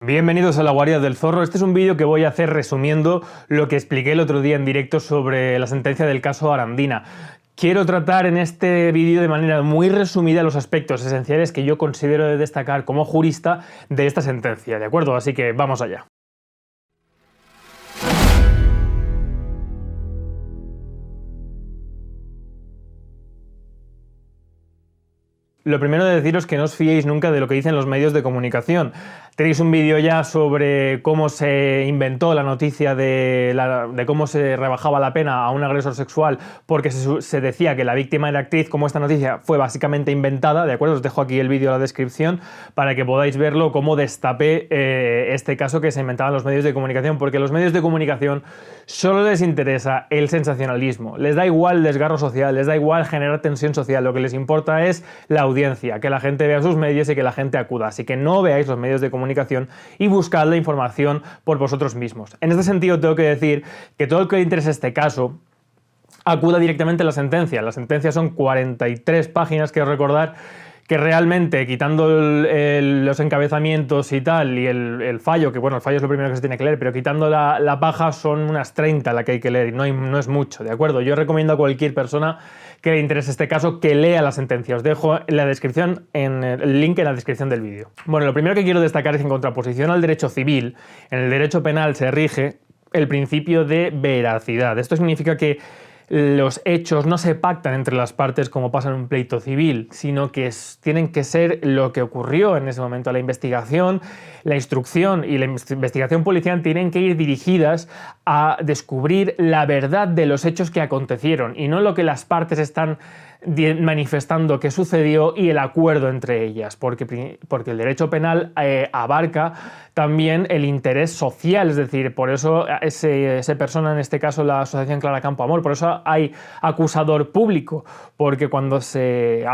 Bienvenidos a la guarida del zorro. Este es un vídeo que voy a hacer resumiendo lo que expliqué el otro día en directo sobre la sentencia del caso Arandina. Quiero tratar en este vídeo de manera muy resumida los aspectos esenciales que yo considero de destacar como jurista de esta sentencia, ¿de acuerdo? Así que vamos allá. Lo primero de deciros que no os fiéis nunca de lo que dicen los medios de comunicación. Tenéis un vídeo ya sobre cómo se inventó la noticia de cómo se rebajaba la pena a un agresor sexual porque se decía que la víctima era actriz, como esta noticia fue básicamente inventada, ¿de acuerdo? Os dejo aquí el vídeo en la descripción para que podáis verlo, cómo destapé este caso que se inventaban los medios de comunicación, porque a los medios de comunicación solo les interesa el sensacionalismo, les da igual el desgarro social, les da igual generar tensión social, lo que les importa es la audiencia, que la gente vea sus medios y que la gente acuda, así que no veáis los medios de comunicación y buscad la información por vosotros mismos. En este sentido tengo que decir que todo el que le interese este caso acuda directamente a la sentencia. La sentencia son 43 páginas, quiero recordar, que realmente, quitando los encabezamientos y tal, y el fallo, que bueno, el fallo es lo primero que se tiene que leer, pero quitando la paja son unas 30 la que hay que leer, y no es mucho, ¿de acuerdo? Yo recomiendo a cualquier persona que le interese este caso que lea la sentencia. Os dejo en la descripción, el link en la descripción del vídeo. Bueno, lo primero que quiero destacar es que en contraposición al derecho civil, en el derecho penal se rige el principio de veracidad. Esto significa que los hechos no se pactan entre las partes como pasa en un pleito civil, sino que tienen que ser lo que ocurrió en ese momento. La investigación, la instrucción y la investigación policial tienen que ir dirigidas a descubrir la verdad de los hechos que acontecieron y no lo que las partes están manifestando que sucedió y el acuerdo entre ellas, porque el derecho penal abarca también el interés social, es decir, por eso se persona en este caso la asociación Clara Campo Amor, por eso hay acusador público, porque cuando se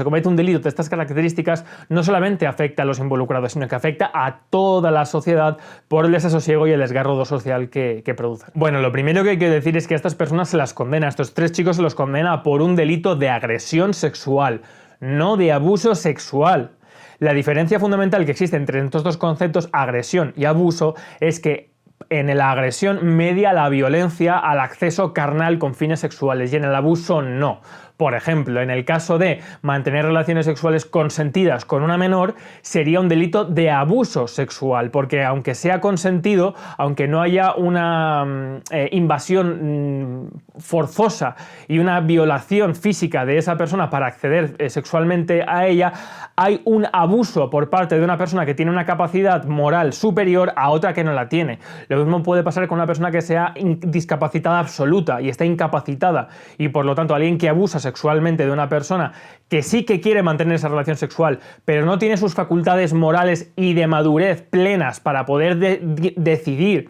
comete un delito de estas características no solamente afecta a los involucrados, sino que afecta a toda la sociedad por el desasosiego y el desgarro social que produce. Bueno, lo primero que hay que decir es que a estas personas se las condena, a estos tres chicos se los condena por un delito de agresión sexual, no de abuso sexual. La diferencia fundamental que existe entre estos dos conceptos, agresión y abuso, es que en la agresión media la violencia al acceso carnal con fines sexuales y en el abuso no. Por ejemplo, en el caso de mantener relaciones sexuales consentidas con una menor, sería un delito de abuso sexual, porque aunque sea consentido, aunque no haya una invasión forzosa y una violación física de esa persona para acceder sexualmente a ella, hay un abuso por parte de una persona que tiene una capacidad moral superior a otra que no la tiene. Lo mismo puede pasar con una persona que sea discapacitada absoluta y está incapacitada, y por lo tanto alguien que abusa sexualmente de una persona que sí que quiere mantener esa relación sexual, pero no tiene sus facultades morales y de madurez plenas para poder decidir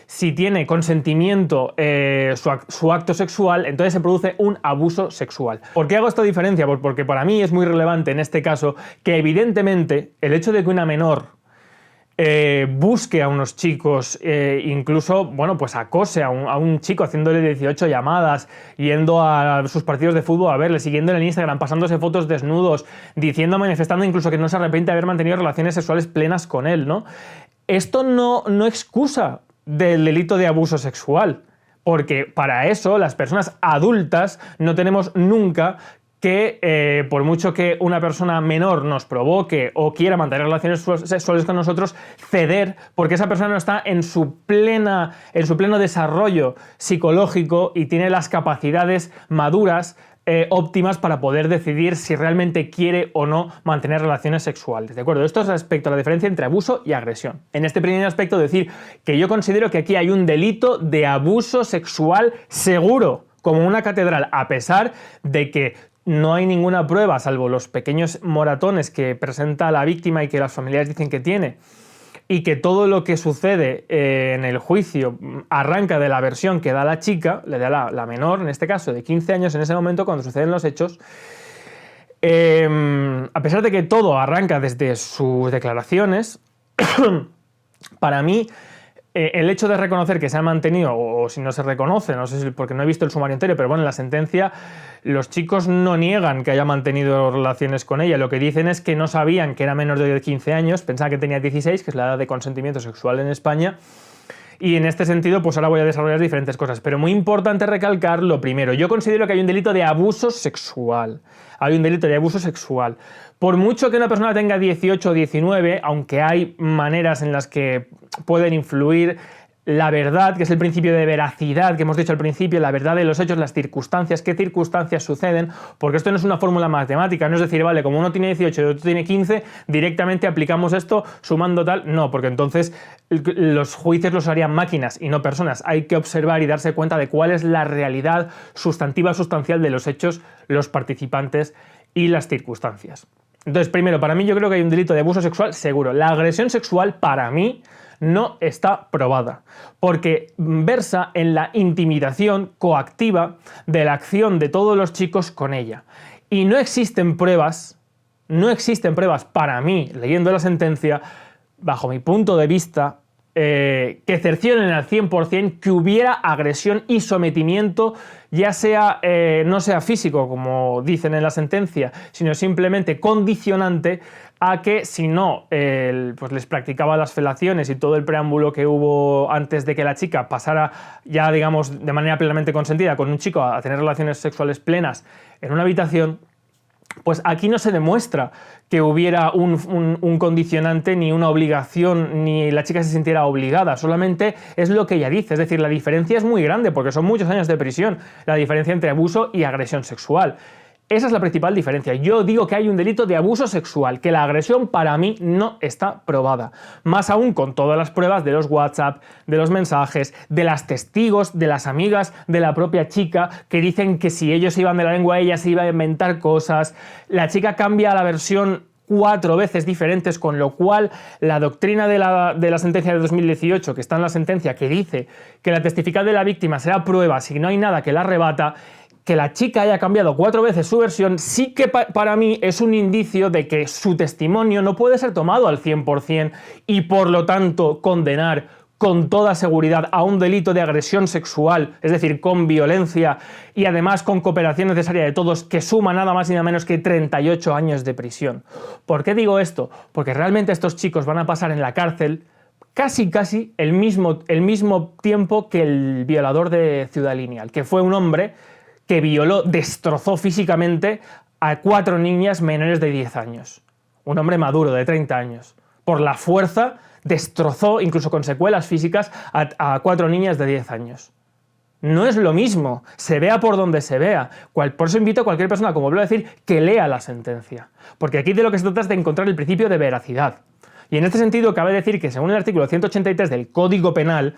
si tiene consentimiento su acto sexual, entonces se produce un abuso sexual. ¿Por qué hago esta diferencia? Porque para mí es muy relevante en este caso que evidentemente el hecho de que una menor busque a unos chicos, incluso, bueno, pues acose a un chico haciéndole 18 llamadas, yendo a sus partidos de fútbol a verle, siguiéndole en Instagram, pasándose fotos desnudos, manifestando incluso que no se arrepiente de haber mantenido relaciones sexuales plenas con él, ¿no? Esto no excusa del delito de abuso sexual, porque para eso las personas adultas no tenemos nunca que, por mucho que una persona menor nos provoque o quiera mantener relaciones sexuales con nosotros, ceder, porque esa persona no está en su pleno desarrollo psicológico y tiene las capacidades maduras óptimas para poder decidir si realmente quiere o no mantener relaciones sexuales, ¿de acuerdo? Esto es respecto a la diferencia entre abuso y agresión. En este primer aspecto, decir que yo considero que aquí hay un delito de abuso sexual seguro, como una catedral, a pesar de que no hay ninguna prueba, salvo los pequeños moratones que presenta la víctima y que las familiares dicen que tiene, y que todo lo que sucede en el juicio arranca de la versión que da la chica, le da la menor, en este caso de 15 años, en ese momento cuando suceden los hechos. A pesar de que todo arranca desde sus declaraciones, para mí el hecho de reconocer que se ha mantenido, o si no se reconoce, no sé si porque no he visto el sumario entero, pero bueno, en la sentencia los chicos no niegan que haya mantenido relaciones con ella. Lo que dicen es que no sabían que era menor de 15 años, pensaban que tenía 16, que es la edad de consentimiento sexual en España. Y en este sentido, pues ahora voy a desarrollar diferentes cosas. Pero muy importante recalcar lo primero. Yo considero que hay un delito de abuso sexual. Hay un delito de abuso sexual. Por mucho que una persona tenga 18 o 19, aunque hay maneras en las que pueden influir la verdad, que es el principio de veracidad que hemos dicho al principio, la verdad de los hechos, las circunstancias, qué circunstancias suceden, porque esto no es una fórmula matemática, no es decir, vale, como uno tiene 18 y otro tiene 15, directamente aplicamos esto sumando tal, no, porque entonces los juicios los harían máquinas y no personas. Hay que observar y darse cuenta de cuál es la realidad sustantiva, sustancial de los hechos, los participantes y las circunstancias. Entonces, primero, para mí yo creo que hay un delito de abuso sexual seguro. La agresión sexual, para mí, no está probada, porque versa en la intimidación coactiva de la acción de todos los chicos con ella. Y no existen pruebas para mí, leyendo la sentencia, bajo mi punto de vista, que cercioren al 100% que hubiera agresión y sometimiento, ya sea no sea físico, como dicen en la sentencia, sino simplemente condicionante a que si no pues les practicaba las felaciones y todo el preámbulo que hubo antes de que la chica pasara ya, digamos, de manera plenamente consentida con un chico a tener relaciones sexuales plenas en una habitación, pues aquí no se demuestra que hubiera un condicionante, ni una obligación, ni la chica se sintiera obligada, solamente es lo que ella dice. Es decir, la diferencia es muy grande porque son muchos años de prisión, la diferencia entre abuso y agresión sexual. Esa es la principal diferencia. Yo digo que hay un delito de abuso sexual, que la agresión para mí no está probada. Más aún con todas las pruebas de los WhatsApp, de los mensajes, de las testigos, de las amigas de la propia chica, que dicen que si ellos iban de la lengua ella se iba a inventar cosas. La chica cambia la versión 4 veces diferentes, con lo cual la doctrina de la sentencia de 2018, que está en la sentencia, que dice que la testifical de la víctima será prueba si no hay nada que la rebata, que la chica haya cambiado 4 veces su versión, sí que para mí es un indicio de que su testimonio no puede ser tomado al 100% y por lo tanto condenar con toda seguridad a un delito de agresión sexual, es decir, con violencia y además con cooperación necesaria de todos, que suma nada más y nada menos que 38 años de prisión. ¿Por qué digo esto? Porque realmente estos chicos van a pasar en la cárcel casi el mismo tiempo que el violador de Ciudad Lineal, que fue un hombre que violó, destrozó físicamente a 4 niñas menores de 10 años. Un hombre maduro, de 30 años. Por la fuerza, destrozó, incluso con secuelas físicas, a 4 niñas de 10 años. No es lo mismo, se vea por donde se vea. Por eso invito a cualquier persona, como vuelvo a decir, que lea la sentencia. Porque aquí de lo que se trata es de encontrar el principio de veracidad. Y en este sentido, cabe decir que según el artículo 183 del Código Penal,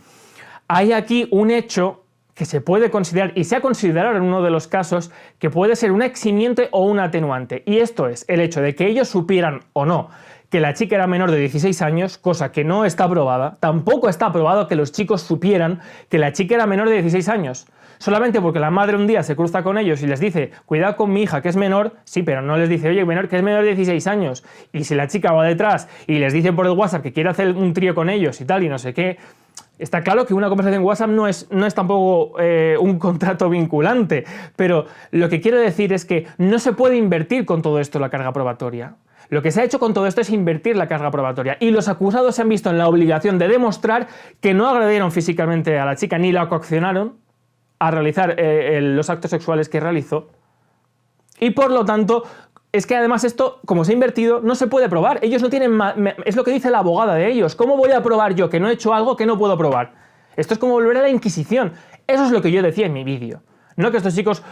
hay aquí un hecho que se puede considerar, y se ha considerado en uno de los casos, que puede ser un eximiente o un atenuante. Y esto es el hecho de que ellos supieran o no que la chica era menor de 16 años, cosa que no está probada. Tampoco está probado que los chicos supieran que la chica era menor de 16 años. Solamente porque la madre un día se cruza con ellos y les dice, cuidado con mi hija que es menor, sí, pero no les dice, oye, que es menor de 16 años. Y si la chica va detrás y les dice por el WhatsApp que quiere hacer un trío con ellos y tal, y no sé qué, está claro que una conversación en WhatsApp no es tampoco un contrato vinculante, pero lo que quiero decir es que no se puede invertir con todo esto la carga probatoria. Lo que se ha hecho con todo esto es invertir la carga probatoria, y los acusados se han visto en la obligación de demostrar que no agredieron físicamente a la chica ni la coaccionaron a realizar los actos sexuales que realizó, y por lo tanto es que además esto, como se ha invertido, no se puede probar. Ellos no tienen es lo que dice la abogada de ellos. ¿Cómo voy a probar yo que no he hecho algo que no puedo probar? Esto es como volver a la Inquisición. Eso es lo que yo decía en mi vídeo. No que estos chicos,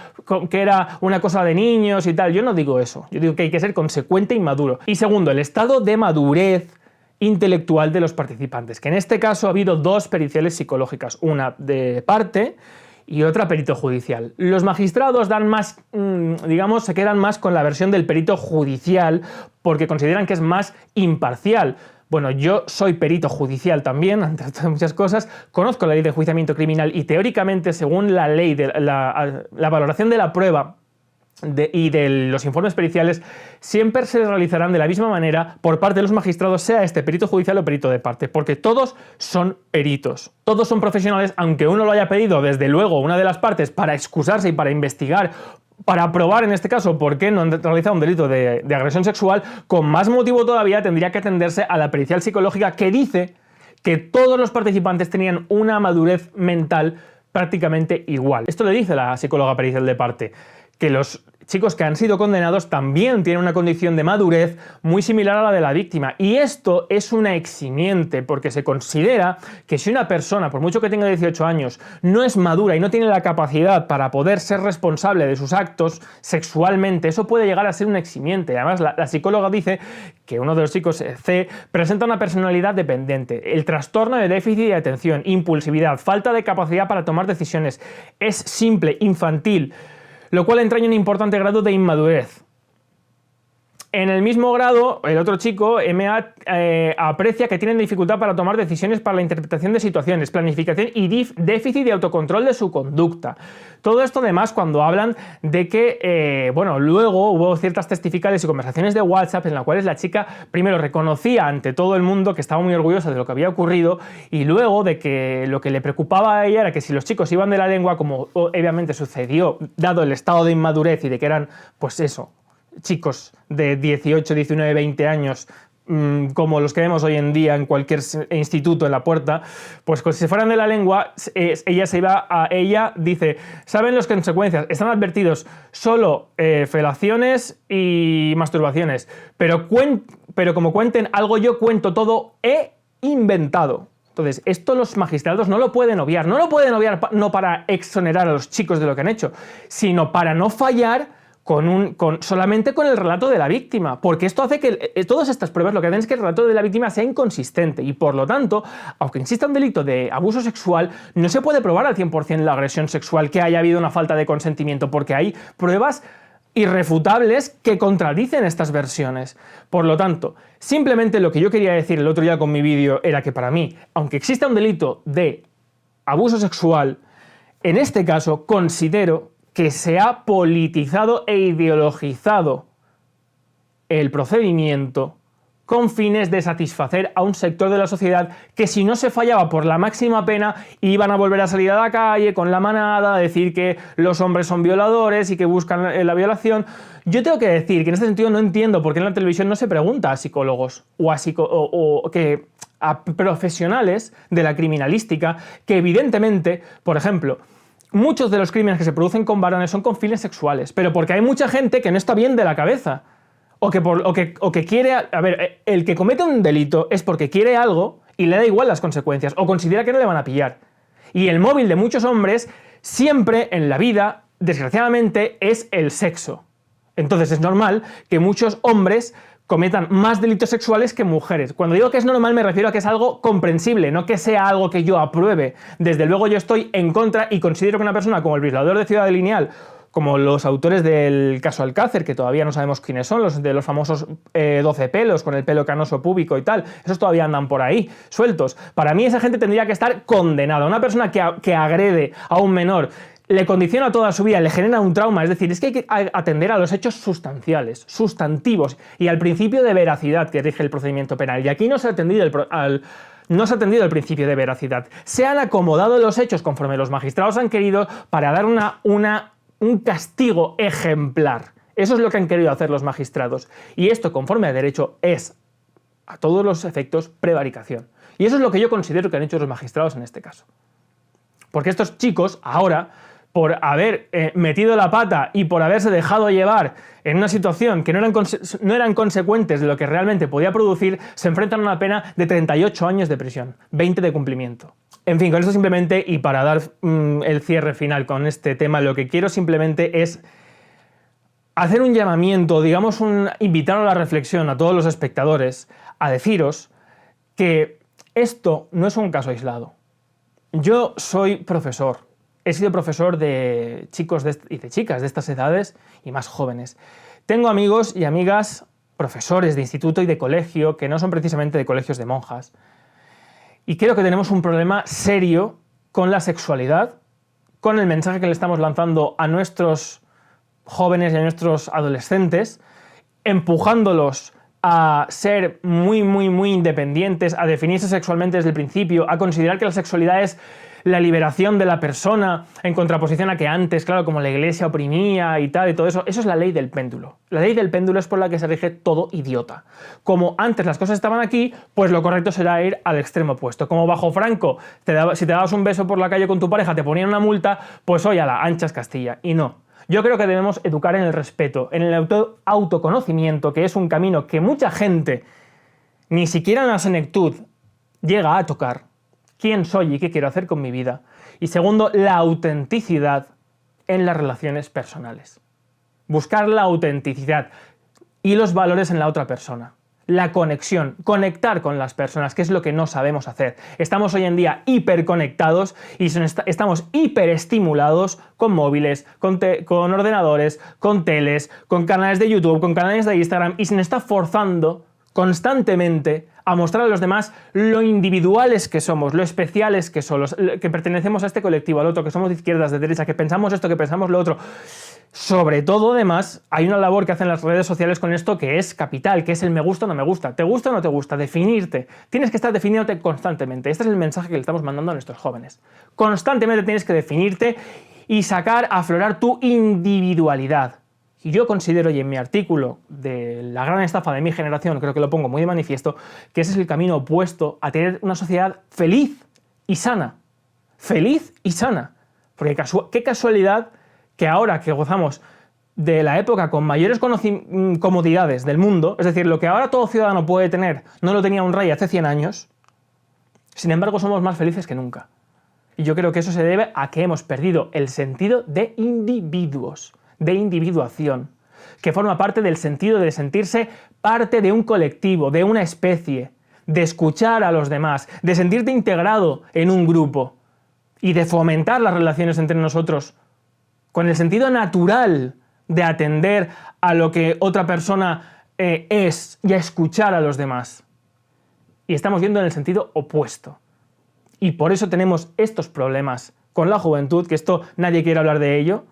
que era una cosa de niños y tal. Yo no digo eso. Yo digo que hay que ser consecuente y maduro. Y segundo, el estado de madurez intelectual de los participantes, que en este caso ha habido 2 periciales psicológicas, una de parte y otra perito judicial. Los magistrados dan más, digamos, se quedan más con la versión del perito judicial porque consideran que es más imparcial. Bueno, yo soy perito judicial también, entre muchas cosas, conozco la ley de enjuiciamiento criminal y teóricamente, según la ley de la valoración de la prueba y de los informes periciales siempre se realizarán de la misma manera por parte de los magistrados, sea este perito judicial o perito de parte, porque todos son peritos, todos son profesionales, aunque uno lo haya pedido desde luego una de las partes para excusarse y para investigar, para probar en este caso por qué no han realizado un delito de agresión sexual. Con más motivo todavía tendría que atenderse a la pericial psicológica, que dice que todos los participantes tenían una madurez mental prácticamente igual. Esto le dice la psicóloga pericial de parte, que los chicos que han sido condenados también tienen una condición de madurez muy similar a la de la víctima. Y esto es una eximiente, porque se considera que si una persona, por mucho que tenga 18 años, no es madura y no tiene la capacidad para poder ser responsable de sus actos sexualmente, eso puede llegar a ser un eximiente. Además, la psicóloga dice que uno de los chicos, C, presenta una personalidad dependiente, el trastorno de déficit de atención, impulsividad, falta de capacidad para tomar decisiones, es simple, infantil, lo cual entraña un importante grado de inmadurez. En el mismo grado, el otro chico, MA, aprecia que tienen dificultad para tomar decisiones para la interpretación de situaciones, planificación y déficit de autocontrol de su conducta. Todo esto además cuando hablan de que, luego hubo ciertas testificales y conversaciones de WhatsApp en las cuales la chica primero reconocía ante todo el mundo que estaba muy orgullosa de lo que había ocurrido, y luego de que lo que le preocupaba a ella era que si los chicos iban de la lengua, como obviamente sucedió dado el estado de inmadurez y de que eran, pues eso, chicos de 18, 19, 20 años, como los que vemos hoy en día en cualquier instituto en la puerta, pues si se fueran de la lengua, ella dice, saben las consecuencias, están advertidos, solo felaciones y masturbaciones, pero como cuenten algo yo cuento todo, he inventado. Entonces, esto los magistrados no lo pueden obviar, no para exonerar a los chicos de lo que han hecho, sino para no fallar solamente con el relato de la víctima, porque esto hace que todas estas pruebas lo que hacen es que el relato de la víctima sea inconsistente y por lo tanto, aunque exista un delito de abuso sexual, no se puede probar al 100% la agresión sexual, que haya habido una falta de consentimiento, porque hay pruebas irrefutables que contradicen estas versiones. Por lo tanto, simplemente lo que yo quería decir el otro día con mi vídeo era que para mí, aunque exista un delito de abuso sexual, en este caso considero que se ha politizado e ideologizado el procedimiento con fines de satisfacer a un sector de la sociedad que, si no se fallaba por la máxima pena, iban a volver a salir a la calle con la manada a decir que los hombres son violadores y que buscan la violación. Yo tengo que decir que en este sentido no entiendo por qué en la televisión no se pregunta a psicólogos o a profesionales de la criminalística que evidentemente, por ejemplo, muchos de los crímenes que se producen con varones son con fines sexuales, pero porque hay mucha gente que no está bien de la cabeza. O que quiere... A ver, el que comete un delito es porque quiere algo y le da igual las consecuencias, o considera que no le van a pillar. Y el móvil de muchos hombres siempre en la vida, desgraciadamente, es el sexo. Entonces es normal que muchos hombres cometan más delitos sexuales que mujeres. Cuando digo que es normal me refiero a que es algo comprensible, no que sea algo que yo apruebe. Desde luego yo estoy en contra y considero que una persona como el violador de Ciudad de Lineal, como los autores del caso Alcácer, que todavía no sabemos quiénes son, los de los famosos 12 pelos, con el pelo canoso púbico y tal, esos todavía andan por ahí, sueltos. Para mí esa gente tendría que estar condenada. Una persona que agrede a un menor, le condiciona toda su vida, le genera un trauma, es decir, es que hay que atender a los hechos sustanciales, sustantivos, y al principio de veracidad que rige el procedimiento penal. Y aquí no se ha atendido el principio de veracidad. Se han acomodado los hechos conforme los magistrados han querido para dar un castigo ejemplar. Eso es lo que han querido hacer los magistrados. Y esto, conforme a derecho, es, a todos los efectos, prevaricación. Y eso es lo que yo considero que han hecho los magistrados en este caso. Porque estos chicos, ahora, por haber metido la pata y por haberse dejado llevar en una situación que no eran consecuentes de lo que realmente podía producir, se enfrentan a una pena de 38 años de prisión, 20 de cumplimiento. En fin, con esto simplemente, y para dar el cierre final con este tema, lo que quiero simplemente es hacer un llamamiento, digamos, invitar a la reflexión a todos los espectadores, a deciros que esto no es un caso aislado. Yo soy profesor, he sido profesor de chicos y de chicas de estas edades y más jóvenes. Tengo amigos y amigas profesores de instituto y de colegio que no son precisamente de colegios de monjas. Y creo que tenemos un problema serio con la sexualidad, con el mensaje que le estamos lanzando a nuestros jóvenes y a nuestros adolescentes, empujándolos a ser muy, muy, muy independientes, a definirse sexualmente desde el principio, a considerar que la sexualidad es la liberación de la persona, en contraposición a que antes, claro, como la iglesia oprimía y tal, y todo eso. Eso es la ley del péndulo. La ley del péndulo es por la que se rige todo idiota. Como antes las cosas estaban aquí, pues lo correcto será ir al extremo opuesto. Como bajo Franco, si te dabas un beso por la calle con tu pareja, te ponían una multa, pues hoy a la anchas Castilla. Y no. Yo creo que debemos educar en el respeto, en el autoconocimiento, que es un camino que mucha gente, ni siquiera en la senectud, llega a tocar. ¿Quién soy y qué quiero hacer con mi vida? Y segundo, la autenticidad en las relaciones personales. Buscar la autenticidad y los valores en la otra persona. La conexión, conectar con las personas, que es lo que no sabemos hacer. Estamos hoy en día hiperconectados y estamos hiperestimulados con móviles, con ordenadores, con teles, con canales de YouTube, con canales de Instagram, y se nos está forzando constantemente a mostrar a los demás lo individuales que somos, lo especiales que somos, que pertenecemos a este colectivo, al otro, que somos de izquierdas, de derecha, que pensamos esto, que pensamos lo otro. Sobre todo, además, hay una labor que hacen las redes sociales con esto que es capital, que es el me gusta o no me gusta. ¿Te gusta o no te gusta? Definirte. Tienes que estar definiéndote constantemente. Este es el mensaje que le estamos mandando a nuestros jóvenes. Constantemente tienes que definirte y aflorar tu individualidad. Y yo considero, y en mi artículo de la gran estafa de mi generación, creo que lo pongo muy de manifiesto, que ese es el camino opuesto a tener una sociedad feliz y sana. Feliz y sana. Porque qué casualidad que ahora que gozamos de la época con mayores comodidades del mundo, es decir, lo que ahora todo ciudadano puede tener, no lo tenía un rey hace 100 años, sin embargo somos más felices que nunca. Y yo creo que eso se debe a que hemos perdido el sentido de individuos, de individuación, que forma parte del sentido de sentirse parte de un colectivo, de una especie, de escuchar a los demás, de sentirte integrado en un grupo y de fomentar las relaciones entre nosotros con el sentido natural de atender a lo que otra persona es y a escuchar a los demás. Y estamos viendo en el sentido opuesto. Y por eso tenemos estos problemas con la juventud, que esto nadie quiere hablar de ello,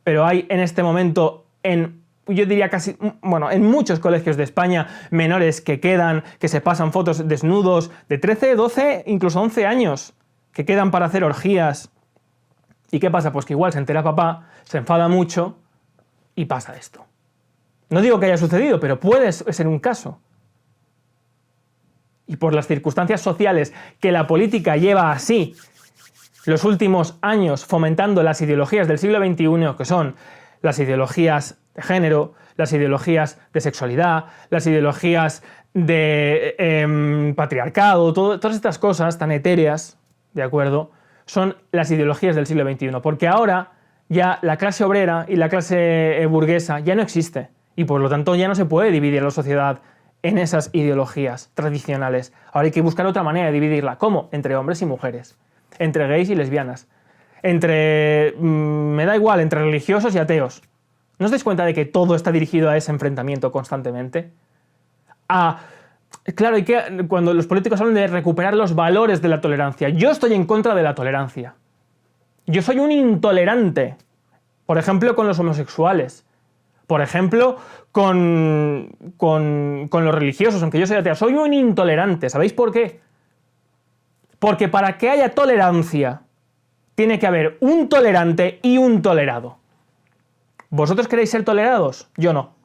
pero hay en este momento, yo diría casi, bueno, en muchos colegios de España, menores que se pasan fotos desnudos de 13, 12, incluso 11 años, que quedan para hacer orgías. ¿Y qué pasa? Pues que igual se entera papá, se enfada mucho y pasa esto. No digo que haya sucedido, pero puede ser un caso. Y por las circunstancias sociales que la política lleva así los últimos años fomentando las ideologías del siglo XXI, que son las ideologías de género, las ideologías de sexualidad, las ideologías de patriarcado, todas estas cosas tan etéreas, ¿de acuerdo?, son las ideologías del siglo XXI, porque ahora ya la clase obrera y la clase burguesa ya no existe, y por lo tanto ya no se puede dividir la sociedad en esas ideologías tradicionales. Ahora hay que buscar otra manera de dividirla. ¿Cómo? Entre hombres y mujeres, entre gays y lesbianas, me da igual, entre religiosos y ateos. ¿No os dais cuenta de que todo está dirigido a ese enfrentamiento constantemente? Claro, y que cuando los políticos hablan de recuperar los valores de la tolerancia, yo estoy en contra de la tolerancia. Yo soy un intolerante, por ejemplo, con los homosexuales, por ejemplo, con los religiosos, aunque yo soy ateo. Soy un intolerante. ¿Sabéis por qué? Porque para que haya tolerancia, tiene que haber un tolerante y un tolerado. ¿Vosotros queréis ser tolerados? Yo no.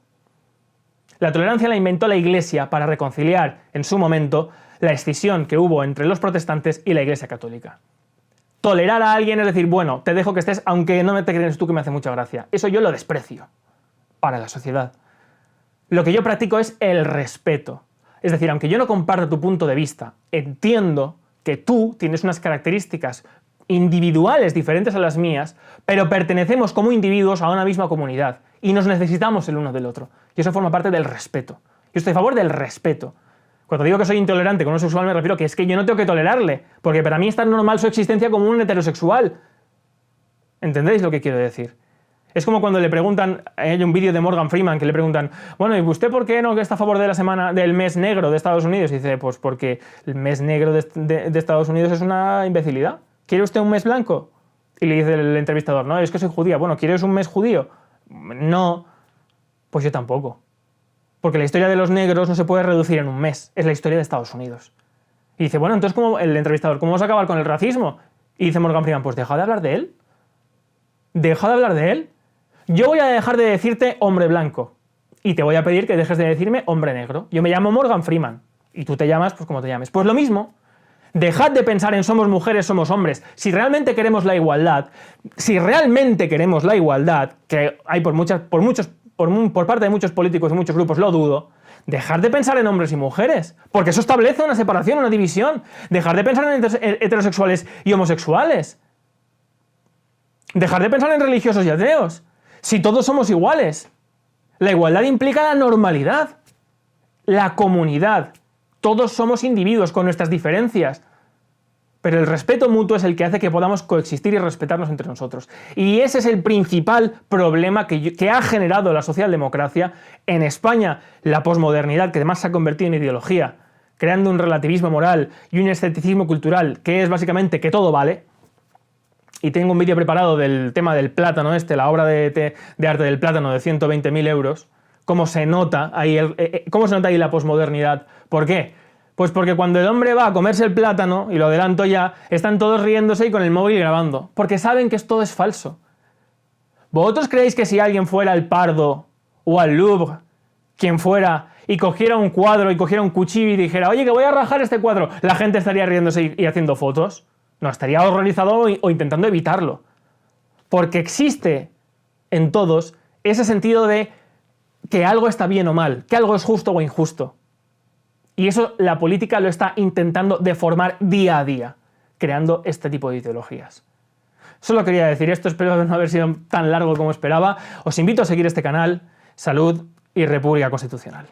La tolerancia la inventó la Iglesia para reconciliar, en su momento, la escisión que hubo entre los protestantes y la Iglesia católica. Tolerar a alguien es decir, bueno, te dejo que estés, aunque no te crees tú, que me hace mucha gracia. Eso yo lo desprecio para la sociedad. Lo que yo practico es el respeto. Es decir, aunque yo no comparto tu punto de vista, entiendo que tú tienes unas características individuales diferentes a las mías, pero pertenecemos como individuos a una misma comunidad y nos necesitamos el uno del otro. Y eso forma parte del respeto. Yo estoy a favor del respeto. Cuando digo que soy intolerante con un homosexual me refiero a que es que yo no tengo que tolerarle, porque para mí es tan normal su existencia como un heterosexual. ¿Entendéis lo que quiero decir? Es como cuando le preguntan, hay un vídeo de Morgan Freeman que le preguntan, bueno, ¿y usted por qué no está a favor de la semana del mes negro de Estados Unidos? Y dice, pues porque el mes negro de Estados Unidos es una imbecilidad. ¿Quiere usted un mes blanco? Y le dice el entrevistador, no, es que soy judía. Bueno, ¿quieres un mes judío? no, pues yo tampoco. Porque la historia de los negros no se puede reducir en un mes, es la historia de Estados Unidos. Y dice, bueno, entonces como el entrevistador, ¿cómo vamos a acabar con el racismo? Y dice Morgan Freeman, pues deja de hablar de él. Deja de hablar de él. Yo voy a dejar de decirte hombre blanco y te voy a pedir que dejes de decirme hombre negro. Yo me llamo Morgan Freeman y tú te llamas pues como te llames. Pues lo mismo. Dejad de pensar en somos mujeres, somos hombres. Si realmente queremos la igualdad, que hay por parte de muchos políticos y muchos grupos, lo dudo, dejar de pensar en hombres y mujeres, porque eso establece una separación, una división. Dejar de pensar en heterosexuales y homosexuales. Dejar de pensar en religiosos y ateos. Si todos somos iguales. La igualdad implica la normalidad, la comunidad. Todos somos individuos con nuestras diferencias, pero el respeto mutuo es el que hace que podamos coexistir y respetarnos entre nosotros. Y ese es el principal problema que ha generado la socialdemocracia en España, la posmodernidad, que además se ha convertido en ideología, creando un relativismo moral y un escepticismo cultural, que es básicamente que todo vale. Y tengo un vídeo preparado del tema del plátano la obra de arte del plátano de 120.000 euros, cómo se nota ahí la posmodernidad. ¿Por qué? Pues porque cuando el hombre va a comerse el plátano, y lo adelanto ya, están todos riéndose y con el móvil grabando, porque saben que todo es falso. ¿Vosotros creéis que si alguien fuera al Pardo o al Louvre, quien fuera, y cogiera un cuadro y cogiera un cuchillo y dijera, oye, que voy a rajar este cuadro, la gente estaría riéndose y haciendo fotos? No, estaría horrorizado o intentando evitarlo. Porque existe en todos ese sentido de que algo está bien o mal, que algo es justo o injusto. Y eso la política lo está intentando deformar día a día, creando este tipo de ideologías. Solo quería decir esto, espero no haber sido tan largo como esperaba. Os invito a seguir este canal. Salud y República Constitucional.